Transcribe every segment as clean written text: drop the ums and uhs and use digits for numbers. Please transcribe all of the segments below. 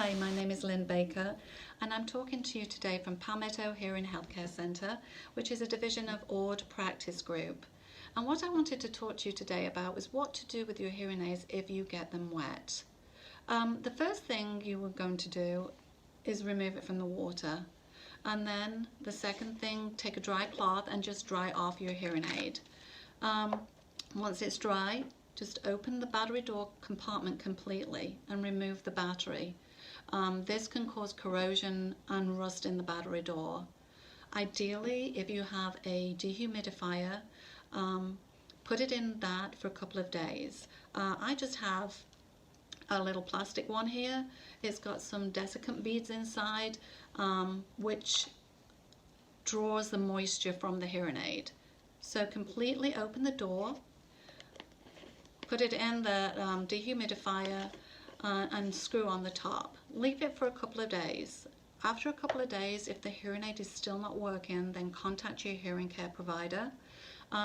Hi, my name is Lynn Baker and I'm talking to you today from Palmetto Hearing Healthcare Centre, which is a division of Ord Practice Group. And what I wanted to talk to you today about is what to do with your hearing aids if you get them wet. The first thing you are going to do is remove it from the water. And then the second thing, take a dry cloth and just dry off your hearing aid. Once it's dry, just open the battery door compartment completely and remove the battery. This can cause corrosion and rust in the battery door. Ideally, if you have a dehumidifier, put it in that for a couple of days. I just have a little plastic one here. It's got some desiccant beads inside, which draws the moisture from the hearing aid. So completely open the door, put it in the dehumidifier and screw on the top. Leave it for a couple of days. After a couple of days, if the hearing aid is still not working, then contact your hearing care provider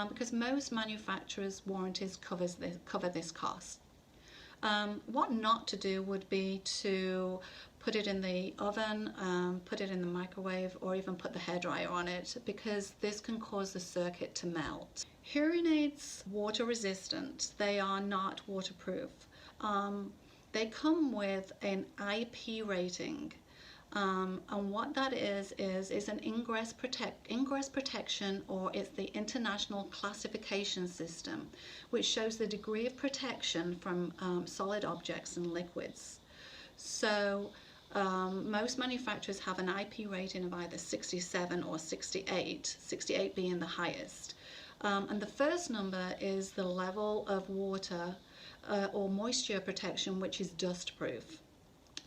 because most manufacturers' warranties cover this cost. What not to do would be to put it in the oven, put it in the microwave, or even put the hairdryer on it, because this can cause the circuit to melt. Hearing aids water resistant. They are not waterproof. They come with an IP rating. And what that is an ingress protection, or it's the International Classification System, which shows the degree of protection from solid objects and liquids. So most manufacturers have an IP rating of either 67 or 68, 68 being the highest. And the first number is the level of water or moisture protection, which is dust proof.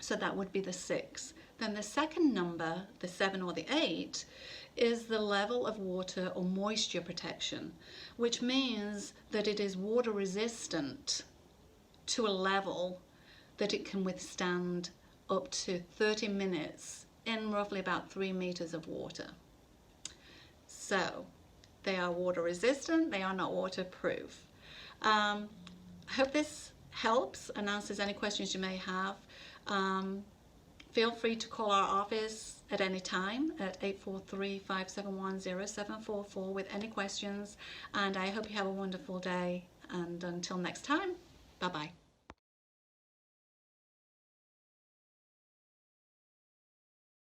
So that would be the 6. Then the second number, the 7 or the 8, is the level of water or moisture protection, which means that it is water resistant to a level that it can withstand up to 30 minutes in roughly about 3 meters of water. So they are water resistant, they are not waterproof. I hope this helps and answers any questions you may have. Feel free to call our office at any time at 843-571-0744 with any questions, and I hope you have a wonderful day, and until next time, bye-bye.